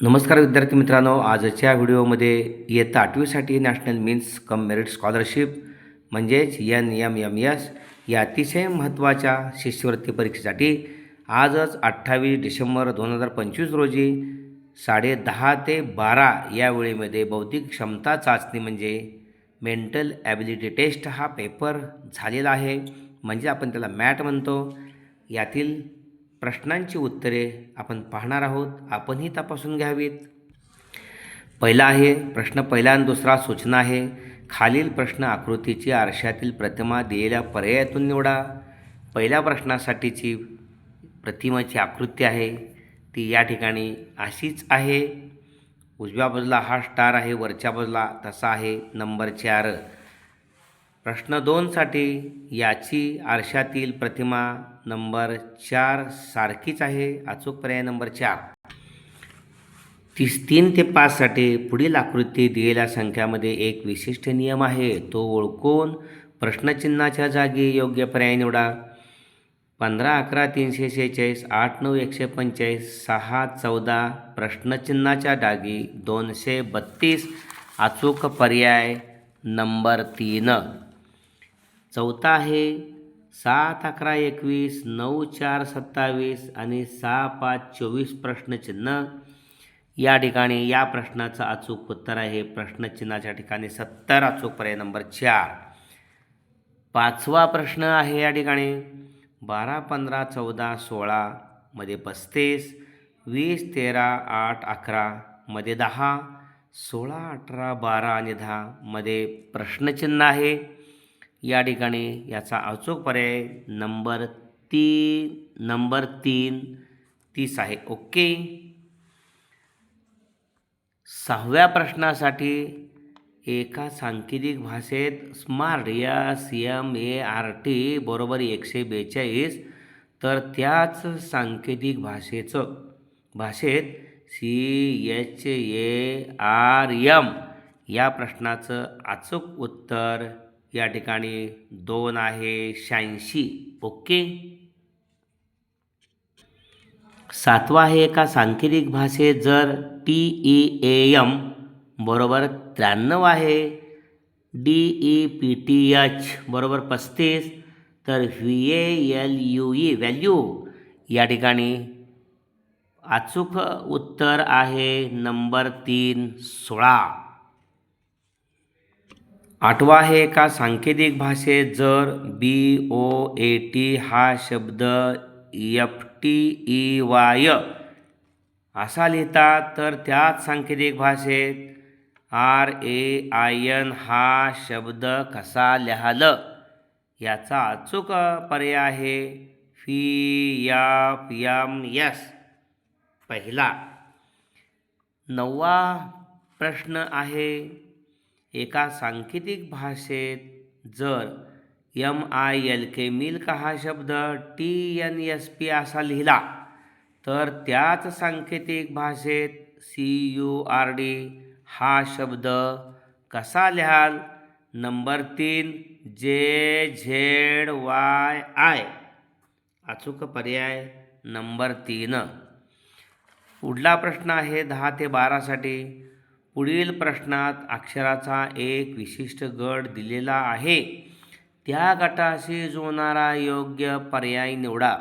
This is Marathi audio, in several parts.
नमस्कार विद्यार्थी मित्रांनो, आजच्या व्हिडिओमध्ये इयत्ता 8वीसाठी national means cum merit scholarship म्हणजेच NMMS या अतिशय महत्त्वाच्या शिष्यवृत्ती परीक्षेसाठी आजच 28 डिसेंबर 2025 रोजी 10:30 ते 12 या वेळेमध्ये बौद्धिक क्षमता चाचणी म्हणजे मेंटल ॲबिलिटी टेस्ट हा पेपर झालेला आहे. म्हणजे आपण त्याला मॅट म्हणतो. यातील प्रश्नांची उत्तरे आपण पाहणार आहोत. आपणही तपासून घ्यावीत. पहिला आहे प्रश्न पहिला आणि दुसरा सूचना आहे. खालील प्रश्न आकृतीची आरशातील प्रतिमा दिलेल्या पर्यायातून निवडा. पहिल्या प्रश्नासाठीची प्रतिमेची आकृती आहे ती या ठिकाणी अशीच आहे. उजव्या बाजूला हा स्टार आहे, वरच्या बाजूला तसा आहे. नंबर 4. प्रश्न 2साठी याची आरशातील प्रतिमा नंबर 4 सारखीच आहे. अचूक पर्याय नंबर 4. 3 ते 5साठी पुढील आकृती दिलेल्या संख्यामध्ये एक विशिष्ट नियम आहे तो ओळखून प्रश्नचिन्हाच्या जागी योग्य पर्याय निवडा. 15, 11, 346, 8, 9, 145, 6, 14 प्रश्नचिन्हाच्या जागी 232 अचूक पर्याय नंबर 3. चौथा आहे 7, 11, 21, 9, 4, 27 आणि 6, 5, 24 प्रश्नचिन्ह. या ठिकाणी या प्रश्नाचं अचूक उत्तर आहे प्रश्नचिन्हाच्या ठिकाणी 70 अचूक पर्याय नंबर 4. 5वा प्रश्न आहे या ठिकाणी 12, 15, 14, 16 मध्ये 35, 20, 13, 8, 11 मध्ये 10, 16, 18, 12 आणि 10 मध्ये प्रश्नचिन्ह आहे. या ठिकाणी याचा अचूक पर्याय नंबर 3 30 आहे. ओके. 6व्या प्रश्नासाठी एका सांकेतिक भाषेत स्मार्ट SMART बरोबर 142 तर त्याच सांकेतिक भाषेत CHARM या प्रश्नाचं अचूक उत्तर या ठिकाणी 2 आहे 86. ओके. 7वा आहे एका सांकेतिक भाषेत जर TEAM बरोबर 93 आहे, DEPTH बरोबर 35 तर VALUE व्हॅल्यू या ठिकाणी अचूक उत्तर आहे नंबर 3 16. 8वा आहे एका सांकेतिक भाषेत जर BOAT हा शब्द FTEY असा लिहितात तर त्याच सांकेतिक भाषेत RAIN हा शब्द कसा लिहाल. याचा अचूक पर्याय आहे FMS पहिला. 9वा प्रश्न आहे एका सांकेतिक भाषेत जर MILK मिल्क हा शब्द TNSP असा लिहिला तर त्याच सांकेतिक भाषेत CURD हा शब्द कसा लिहाल. नंबर 3 JZYI अचूक पर्याय नंबर 3. पुढला प्रश्न आहे 10 ते 12साठी. पुढील प्रश्नात अक्षराचा एक विशिष्ट गट दिलेला आहे. त्या गटाशी जोडणारा योग्य पर्याय निवडा.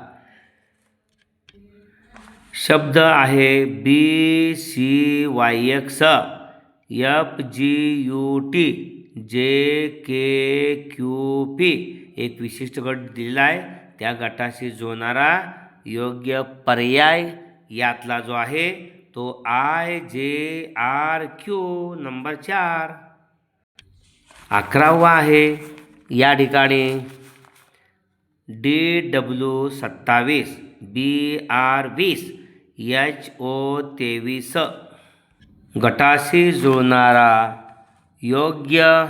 शब्द आहे BCYX, FGUT, JKQP. एक विशिष्ट गट दिलेला आहे. त्या गटाशी जोडणारा योग्य पर्याय यातला जो आहे तो IJRQ नंबर 4. 11वा आहे या ठिकाणी DW27, BR20, HO23 गटाशी जुळणारा योग्य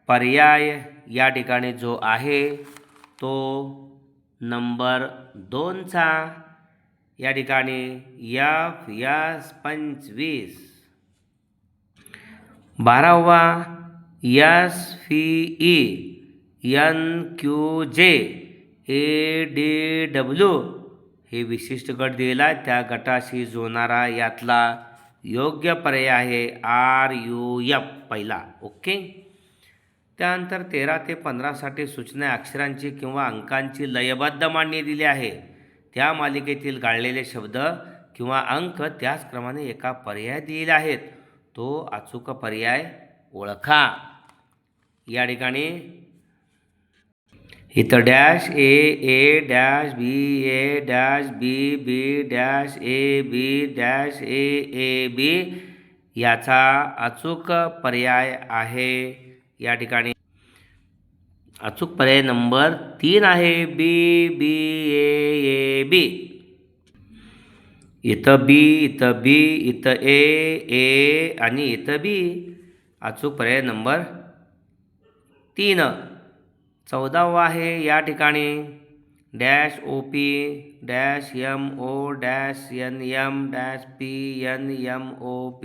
पर्याय या ठिकाणी जो आहे तो नंबर 2चा या ठिकाणी FS25. 12वा SVE, NQJ, ADW हे विशिष्ट गट दिलेला आहे, त्या गटाशी जोडणारा यातला योग्य पर्याय आहे RUF पहिला. ओके. त्यानंतर 13 ते 15साठी सूचना अक्षरांची किंवा अंकांची लयबद्ध मांडणी दिली आहे. त्या मालिकेतील गाळलेले शब्द किंवा अंक त्याचप्रमाणे एका पर्याय दिलेले आहेत. तो अचूक पर्याय ओळखा. या ठिकाणी इथं dash A dash BA dash BB dash AB dash AB याचा अचूक पर्याय आहे. या ठिकाणी अचूक पर्याय नंबर 3 आहे BBAAB. इथं B, इथं B, इथं A आणि इथं B. अचूक पर्याय नंबर 3. 14वा आहे या ठिकाणी dash OP dash MO dash NM dash PNMOP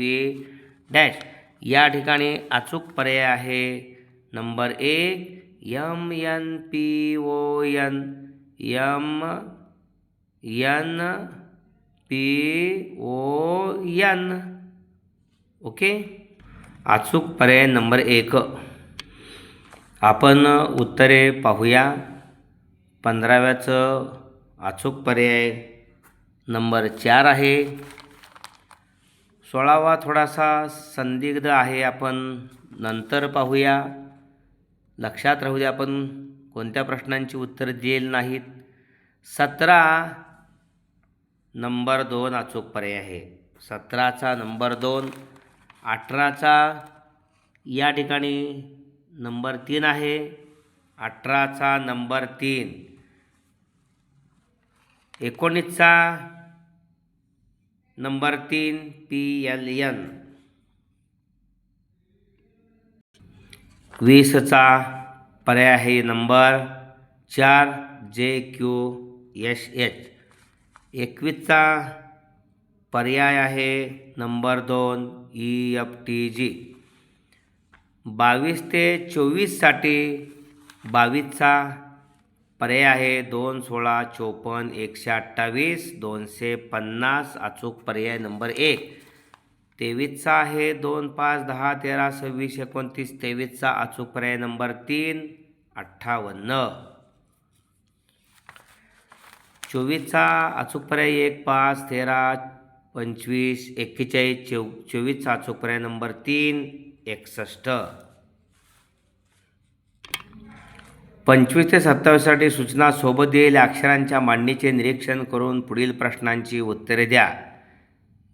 dash. या ठिकाणी अचूक पर्याय आहे नंबर 1 MNPON MNPON. ओके. अचूक पर्याय नंबर 1. आपण उत्तरे पाहूया. 15व्याचं अचूक पर्याय नंबर 4 आहे. 16वा थोडासा संदिग्ध आहे, आपण नंतर पाहूया. लक्षात राहू द्या, आपण कोणत्या प्रश्नांची उत्तरं दिलेली नाहीत. 17 नंबर 2 अचूक पर्याय आहे. 17चा नंबर 2. 18चा या ठिकाणी नंबर 3 आहे. 18चा नंबर 3. 19चा नंबर 3 PLN. 20चा पर्याय आहे नंबर 4 JQSH. 21चा पर्याय आहे नंबर 2 EFTG. 22 ते 24साठी 22चा पर्याय आहे 2 16 54 128 250. अचूक पर्याय नंबर 1. 23चा आहे 2 5 10 13 26 29. 23चा अचूक पर्याय नंबर 3 58. 24चा अचूक पर्याय 1 5 13 25 41. 24चा अचूक पर्याय नंबर 3 61. 25 ते 27साठी सूचना सोबत दिलेल्या अक्षरांच्या मांडणीचे निरीक्षण करून पुढील प्रश्नांची उत्तरे द्या.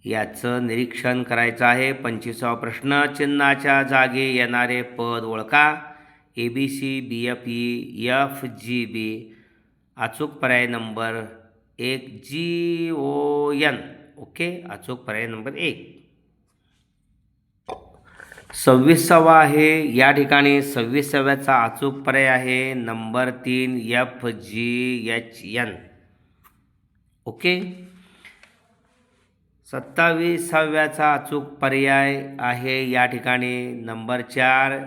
याचं निरीक्षण करायचं आहे. 25वा प्रश्न. चिन्हाच्या जागी येणारे पद ओळखा. ABC BFE FGB. अचूक पर्याय नंबर 1 GON. ओके. अचूक पर्याय नंबर 1. 26वा आहे या ठिकाणी 26व्याचा अचूक पर्याय आहे नंबर 3 FGHN. ओके. 27व्याचा अचूक पर्याय आहे या ठिकाणी नंबर 4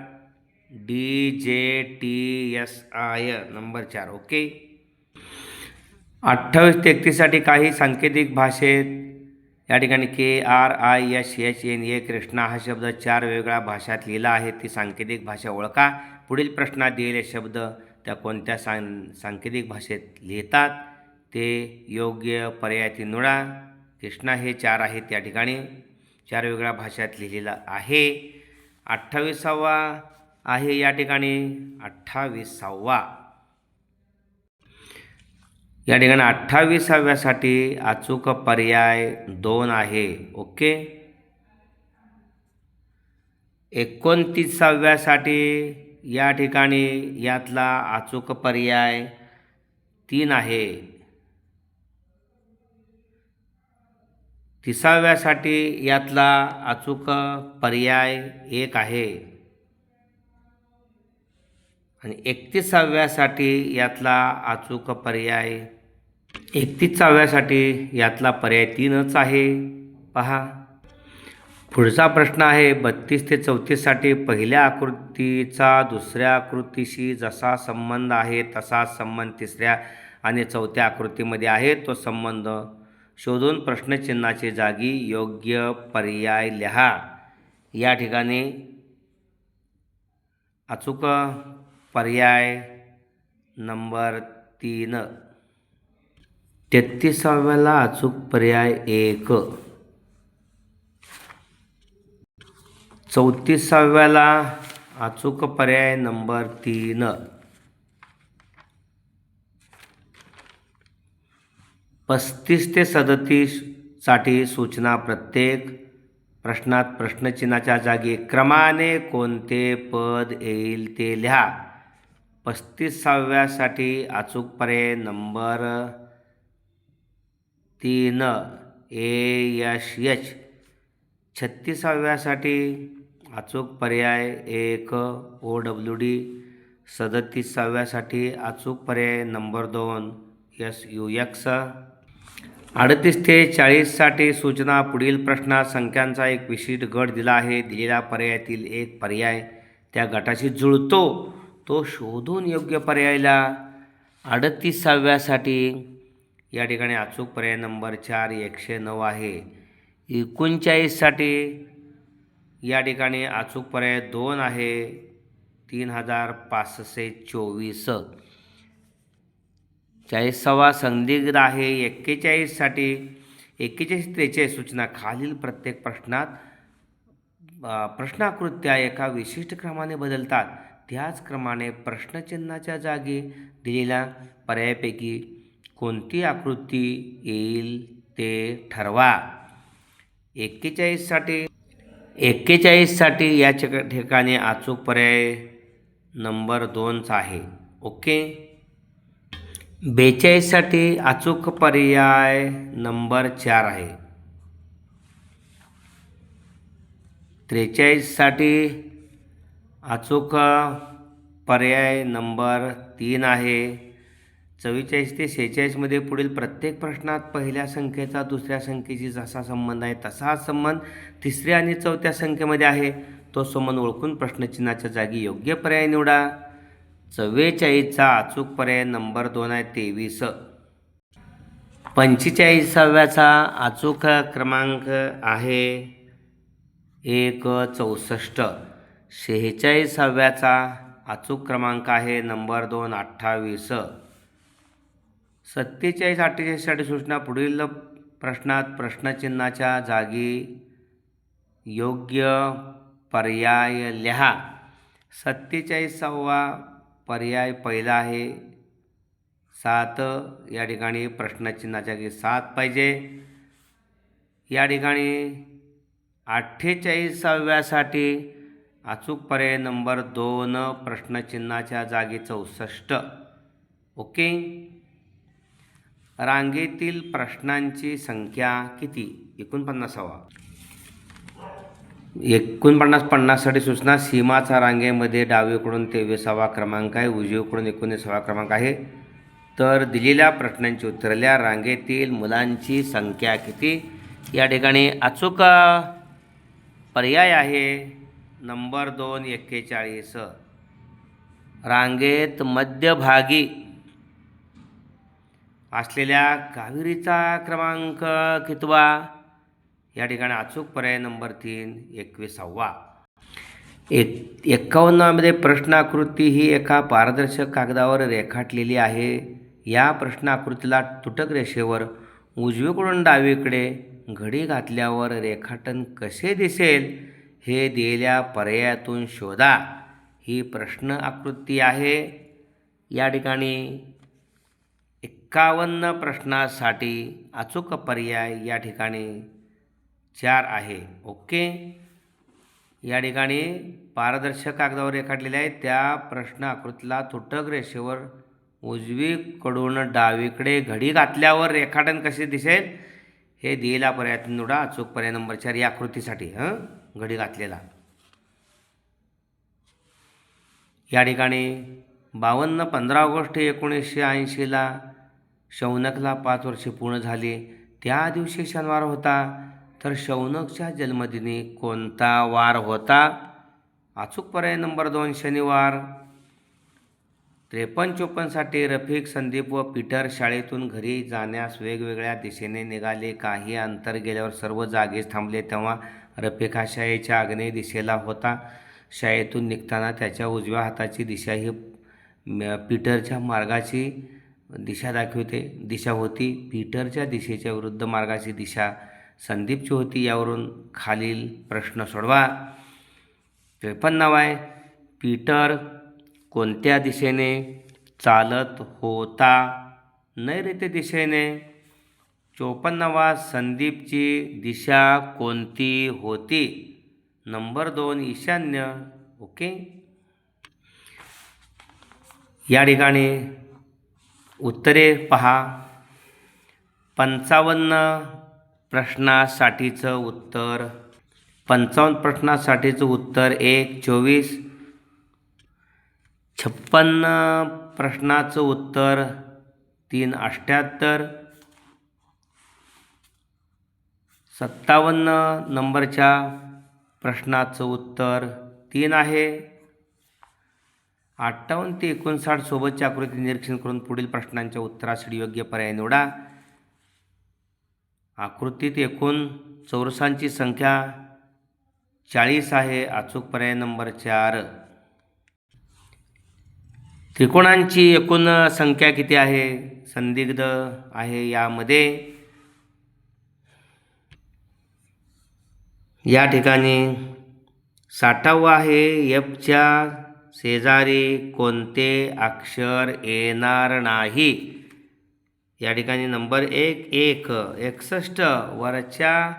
DJTSI. नंबर 4. ओके. 28 ते 31साठी काही सांकेतिक भाषेत या ठिकाणी KRISHNA कृष्णा हा शब्द 4 वेगवेगळ्या भाषात लिहिला आहे. ती सांकेतिक भाषा ओळखा. पुढील प्रश्नात दिलेले शब्द त्या कोणत्या सांकेतिक भाषेत लिहितात ते योग्य पर्यायातील निवडा. कृष्णा हे 4 आहेत, त्या ठिकाणी 4 वेगवेगळ्या भाषात लिहिलेला आहे. 28वा आहे या ठिकाणी 28वा. या ठिकाणी 28व्यासाठी अचूक पर्याय 2 आहे. ओके. 29व्यासाठी या ठिकाणी यातला अचूक पर्याय 3 आहे. 30व्यासाठी यातला अचूक पर्याय 1 आहे आणि 31व्यासाठी यातला अचूक पर्याय 31व्यासाठी यातला पर्याय 3च आहे. पहा पुढचा प्रश्न आहे 32 ते 34साठी पहिल्या आकृतीचा दुसऱ्या आकृतीशी जसा संबंध आहे तसा संबंध तिसऱ्या आणि चौथ्या आकृतीमध्ये आहे तो संबंध शोधून प्रश्नचिन्हाच्या जागी योग्य पर्याय लिहा. या ठिकाणी अचूक पर्याय नंबर 3. 33व्याला अचूक पर्याय 1. 34व्याला अचूक पर्याय नंबर 3. 35 ते 37 साठी सूचना प्रत्येक प्रश्नात प्रश्नचिन्हाच्या जागी क्रमाने कोणते पद येईल ते लिहा. 35व्यासाठी अचूक पर्याय नंबर 3 ASH. 36व्यासाठी अचूक पर्याय 1 OWD. 37व्यासाठी अचूक पर्याय नंबर 2 SUX. 38 ते 40साठी सूचना पुढील प्रश्नात संख्यांचा एक विशिष्ट गट दिला आहे. दिलेल्या पर्यायातील एक पर्याय त्या गटाशी जुळतो तो शोधून योग्य पर्यायला. 38व्यासाठी या ठिकाणी अचूक पर्याय नंबर 4 109 आहे. 39साठी या ठिकाणी अचूक पर्याय 2 आहे 3524. 40वा संदिग्ध आहे. 41साठी 41 ते 43 सूचना खालील प्रत्येक प्रश्नात प्रश्नाकृत्या एका विशिष्ट क्रमाने बदलतात. त्याच क्रमाने प्रश्नचिन्हाच्या जागी दिलेल्या पर्यायापैकी कोणती आकृती येईल ते ठरवा. 41साठी या ठिकाणी अचूक पर्याय नंबर 2चा आहे. ओके. 42साठी अचूक पर्याय नंबर 4 आहे. 43साठी अचूक पर्याय नंबर 3 आहे. 44 ते 46मध्ये पुढील प्रत्येक प्रश्नात पहिल्या संख्येचा दुसऱ्या संख्येशी जसा संबंध आहे तसाच संबंध तिसऱ्या आणि चौथ्या संख्येमध्ये आहे. तो संबंध ओळखून प्रश्नचिन्हाच्या जागी योग्य पर्याय निवडा. 44चा अचूक पर्याय नंबर 2 आहे 23. 45व्याचा अचूक क्रमांक आहे 1 64. 46व्याचा अचूक क्रमांक आहे नंबर 2 28. 47 48साठी सूचना पुढील प्रश्नात प्रश्नचिन्हाच्या जागी योग्य पर्याय लिहा. 47वा पर्याय पहिला आहे 7. या ठिकाणी प्रश्नचिन्हाच्या जागी 7 पाहिजे. या ठिकाणी 48व्यासाठी अचूक पर्याय नंबर 2 प्रश्नचिन्हाच्या जागी 64. ओके. रांगेतील प्रश्नांची संख्या किती? 49वा. 49साठी सूचना सीमाचा रांगेमध्ये डावीकडून 23वा क्रमांक आहे, उजवीकडून 19वा क्रमांक आहे. तर दिलेल्या प्रश्नांची उत्तरल्या रांगेतील मुलांची संख्या किती? या ठिकाणी अचूक पर्याय आहे नंबर 2 41. रांगेत मध्यभागी असलेल्या कावेरीचा क्रमांक कितवा? या ठिकाणी अचूक पर्याय नंबर 3 21वा. 51मध्ये प्रश्नाकृती ही एका पारदर्शक कागदावर रेखाटलेली आहे. या प्रश्नाकृतीला तुटक रेषेवर उजवीकडून डावीकडे घडी घातल्यावर रेखाटन कसे दिसेल हे दिलेल्या पर्यायातून शोधा. ही प्रश्न आकृती आहे. या ठिकाणी 51 प्रश्नासाठी अचूक पर्याय या ठिकाणी 4 आहे. ओके. या ठिकाणी पारदर्शक कागदावर रेखाटलेले आहे त्या प्रश्न आकृतीला तुटक रेषेवर उजवीकडून डावीकडे घडी घातल्यावर रेखाटन कसे दिसेल हे दिलेल्या पर्यायातून निवडा. अचूक पर्याय नंबर 4 या आकृतीसाठी घडी घातलेला. या ठिकाणी 52 15 ऑगस्ट 1980ला शौनकला 5 वर्षे पूर्ण झाली. त्या दिवशी शनिवार होता. तर शौनकच्या जन्मदिनी कोणता वार होता? अचूक पर्याय नंबर 2 शनिवार. 53-54साठी रफिक, संदीप व पीटर शाळेतून घरी जाण्यास वेगवेगळ्या दिशेने निघाले. काही अंतर गेल्यावर सर्व जागेच थांबले. तेव्हा रफिक हा शाळेच्या आग्नेय दिशेला होता. शाळेतून निघताना त्याच्या उजव्या हाताची दिशा ही पीटरच्या मार्गाची दिशा होती. पीटरच्या दिशेच्या विरुद्ध मार्गाची दिशा संदीपची होती. यावरून खालील प्रश्न सोडवा. 53 आहे, पीटर कोणत्या दिशेने चालत होता? नैऋत्य दिशेने. 54, संदीपची दिशा कोणती होती? नंबर 2, ईशान्य. ओके. या ठिकाणी उत्तरे पहा. 55 प्रश्नासाठीचं उत्तर 55 प्रश्नासाठीचं उत्तर 1, 24. 56 प्रश्नाचं उत्तर 3, 78. 57 नंबरच्या प्रश्नाचं उत्तर 3 आहे. 58 ते 59 सोबतच्या आकृती निरीक्षण करून पुढील प्रश्नांच्या उत्तरासाठी योग्य पर्याय निवडा. आकृतीत एकूण चौरसांची संख्या 40 आहे. अचूक पर्याय नंबर 4. त्रिकोणांची एकूण संख्या किती आहे? संदिग्ध आहे यामध्ये. या ठिकाणी 60 आहे. एफच्या शेजारी कोणते अक्षर येणार नाही? या ठिकाणी नंबर 1, 61. वरच्या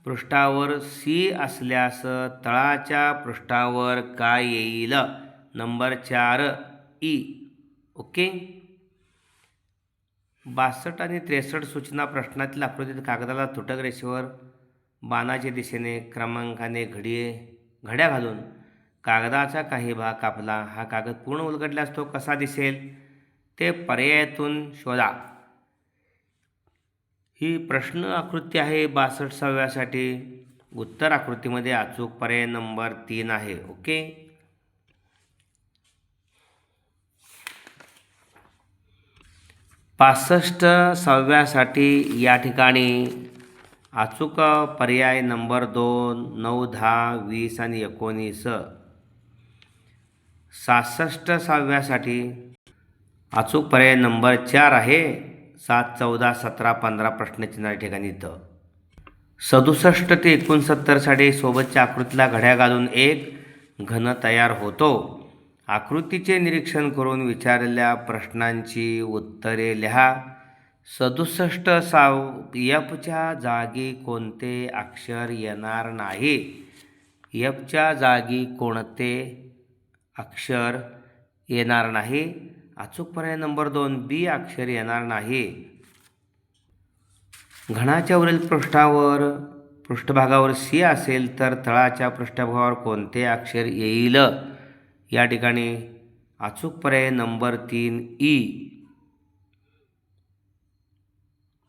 पृष्ठावर सी असल्यास तळाच्या पृष्ठावर काय येईल? Number 4, E. ओके. 62 आणि 63 सूचना प्रश्नातील आकृतीत कागदाला तुटक रेषेवर बाणाच्या दिशेने क्रमांकाने घड्या घालून कागदाचा काही भाग कापला. हा कागद पूर्ण उलगडल्यास तो कसा दिसेल? ते पर्यायातून शोधा. ही प्रश्न आकृती आहे 62व्यासाठी. उत्तर आकृतीमध्ये अचूक पर्याय नंबर 3 आहे. ओके. 65व्यासाठी या ठिकाणी अचूक पर्याय नंबर 2, 9, 10, 20 आणि 19. 66व्यासाठी अचूक पर्याय नंबर 4 आहे. 7, 14, 17, 15 प्रश्नचिन्ह या ठिकाणी इथं. 67 ते 69साठी सोबतच्या आकृतीला घड्या घालून एक घन तयार होतो. आकृतीचे निरीक्षण करून विचारलेल्या प्रश्नांची उत्तरे लिहा. 67 एफच्या जागी कोणते अक्षर येणार नाही? एफच्या जागी कोणते अक्षर येणार नाही? अचूक पर्याय नंबर 2, बी अक्षर येणार नाही. घनाच्या वरील पृष्ठभागावर सी असेल तर तळाच्या पृष्ठभागावर कोणते अक्षर येईल? या ठिकाणी अचूक पर्याय नंबर 3, ई.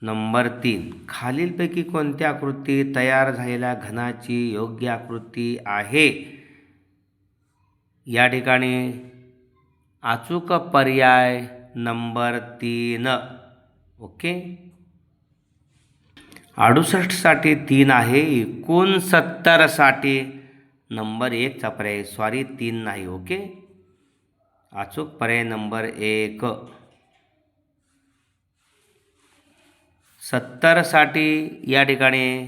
नंबर 3, खालीलपैकी कोणती आकृती तयार झालेल्या घनाची योग्य आकृती आहे? या ठिकाणी अचूक पर्याय नंबर 3. ओके. 68साठी 3 आहे. 69साठी नंबर 1चा पर्याय 3 नाही. ओके. अचूक पर्याय नंबर 1. 70साठी या ठिकाणी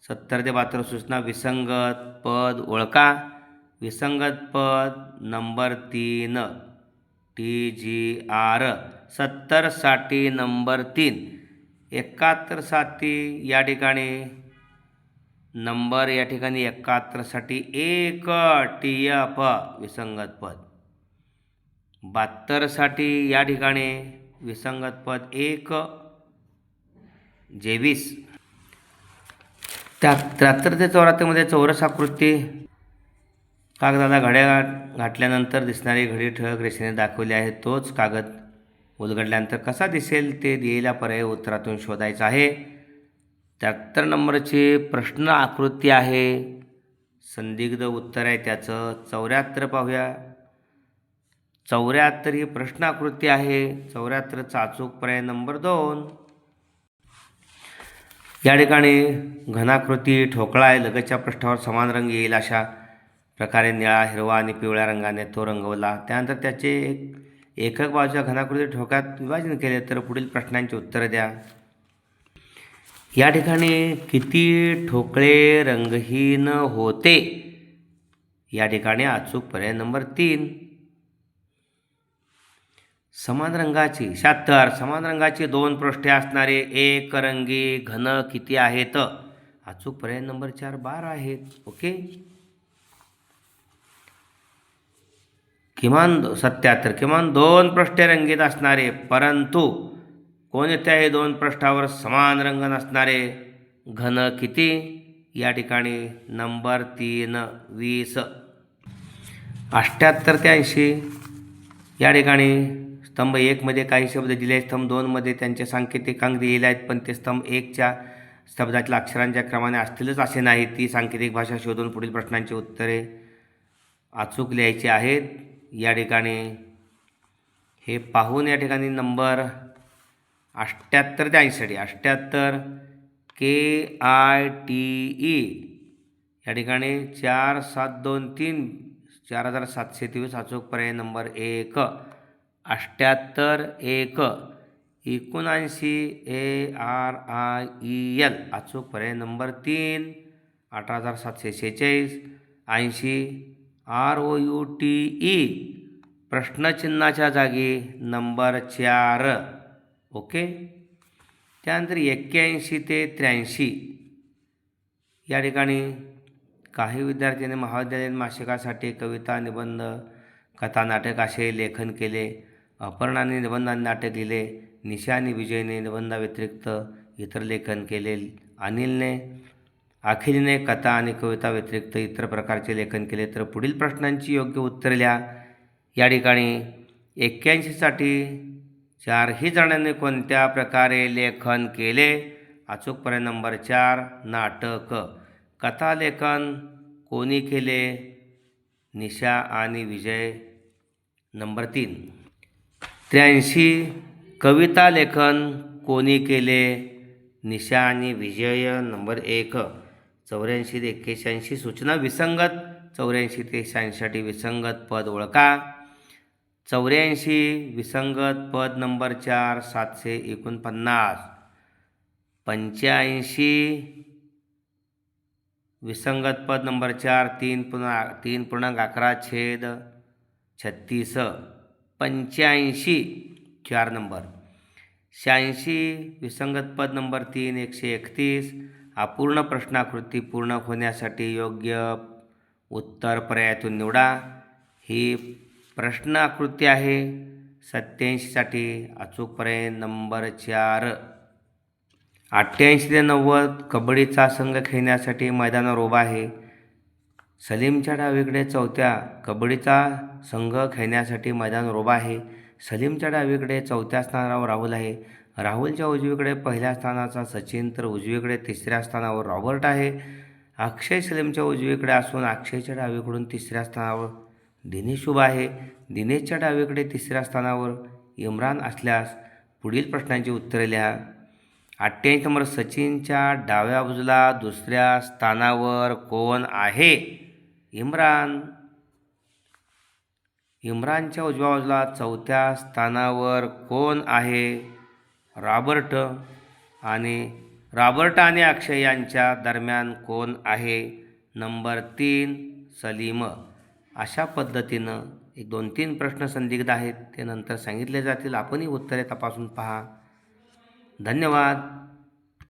70 ते 72 सूचना विसंगत पद ओळखा. विसंगत पद नंबर 3, TGR. 70साठी नंबर 3. 71साठी या ठिकाणी नंबर 71साठी 1, TF विसंगत पद. 72साठी या ठिकाणी विसंगत पद 1, JBIS. 73 ते 74मध्ये चौरस आकृती कागदाला घड्या घातल्यानंतर दिसणारी घडी ठळक रेषेने दाखवली आहे. तोच कागद उलगडल्यानंतर कसा दिसेल ते दिलेल्या पर्याय उत्तरातून शोधायचं आहे. 73 नंबरची प्रश्न आकृती आहे. संदिग्ध उत्तर आहे त्याचं. 74 पाहूया. 74 ही प्रश्नाकृती आहे. 74चा अचूक पर्याय नंबर 2. या ठिकाणी घनाकृती ठोकळा आहे. लगतच्या पृष्ठावर समान रंग येईल अशा प्रकारे निळा, हिरवा आणि पिवळ्या रंगाने तो रंगवला. त्यानंतर त्याचे एकक बाजूच्या घनाकृती ठोक्यात विभाजन केले. तर पुढील प्रश्नांची उत्तरं द्या. या ठिकाणी किती ठोकळे रंगहीन होते? या ठिकाणी अचूक पर्याय नंबर 3. समान रंगाची 76. समान रंगाची 2 पृष्ठे असणारे एकरंगी घन किती आहेत? अचूक पर्याय नंबर 4 12 आहेत. ओके. किमान 77. किमान 2 पृष्ठे रंगीत असणारे परंतु कोणत्याही 2 पृष्ठावर समान रंग नसणारे घन किती? या ठिकाणी नंबर 3 20. 78 ते 80. या ठिकाणी स्तंभ 1 मध्ये काही शब्द दिले आहेत. स्तंभ 2 मध्ये त्यांचे सांकेतिक अंक दिलेले आहेत, पण ते स्तंभ 1च्या शब्दाच्या अक्षरांच्या क्रमाने असतीलच असे नाही. ती सांकेतिक भाषा शोधून पुढील प्रश्नांची उत्तरे अचूक लिहायची आहेत. या ठिकाणी हे पाहून या ठिकाणी नंबर 78 ते 80. 78 KITE. या ठिकाणी 4723 4723 अचूक पर्याय नंबर 1. 78 1 79 ARIEL अचूक पर्याय नंबर 3. 18746 80 ROUTE प्रश्नचिन्हाच्या जागी नंबर 4. ओके. त्यानंतर 81 ते 83. या ठिकाणी काही विद्यार्थ्यांनी महाविद्यालयीन मासिकासाठी कविता, निबंध, कथा, नाटक असे लेखन केले. अपर्णाने निबंध आणि नाटक लिहिले. निशा आणि विजयने निबंधाव्यतिरिक्त इतर लेखन केले. अखिलने कथा आणि कविता व्यतिरिक्त इतर प्रकारचे लेखन केले. तर पुढील प्रश्नांची योग्य उत्तरे लिहा. या ठिकाणी 81साठी 4ही जणांनी कोणत्या प्रकारे लेखन केले? अचूक पर्याय नंबर 4 नाटक. कथा लेखन कोणी केले? निशा आणि विजय नंबर 3. 83 कविता लेखन कोणी केले? निशा आणि विजय नंबर 1. 84 ते 81 सूचना विसंगत. 84 ते 86 विसंगत पद ओळखा. 84 विसंगत पद नंबर 4 749. 85 विसंगत पद नंबर 4 3.11/36. 85 4 नंबर. 86 विसंगत पद नंबर 3 131. अपूर्ण प्रश्नाकृती पूर्ण होण्यासाठी योग्य उत्तर पर्यायातून निवडा. ही प्रश्नाकृती आहे. 87साठी अचूक पर्याय नंबर 4. 88 ते 90 कबड्डीचा संघ खेळण्यासाठी मैदानावर उभा आहे. सलीमच्या डावीकडे चौथ्या कबड्डीचा संघ खेळण्यासाठी मैदानावर उभा आहे. सलीमच्या डावीकडे 4थ्या स्थानावर राहुल आहे. राहुलच्या उजवीकडे 1ल्या स्थानाचा सचिन, तर उजवीकडे 3ऱ्या स्थानावर रॉबर्ट आहे. अक्षय सलीमच्या उजवीकडे असून अक्षयच्या डावीकडून 3ऱ्या स्थानावर दिनेश उभा आहे. दिनेशच्या डावीकडे 3ऱ्या स्थानावर इम्रान असल्यास पुढील प्रश्नांची उत्तरे लिहा. 88 नंबर. सचिनच्या डाव्या बाजूला 2ऱ्या स्थानावर कोण आहे? इम्रान. इम्रानच्या उजव्या बाजूला 4थ्या स्थानावर कोण आहे? रॉबर्ट. आणि रॉबर्ट आणि अक्षय यांच्या दरम्यान कोण आहे? नंबर 3 सलीम. अशा पद्धतीनं 2-3 प्रश्न संदिग्ध आहेत, ते नंतर सांगितले जातील. आपणही उत्तरे तपासून पहा. धन्यवाद.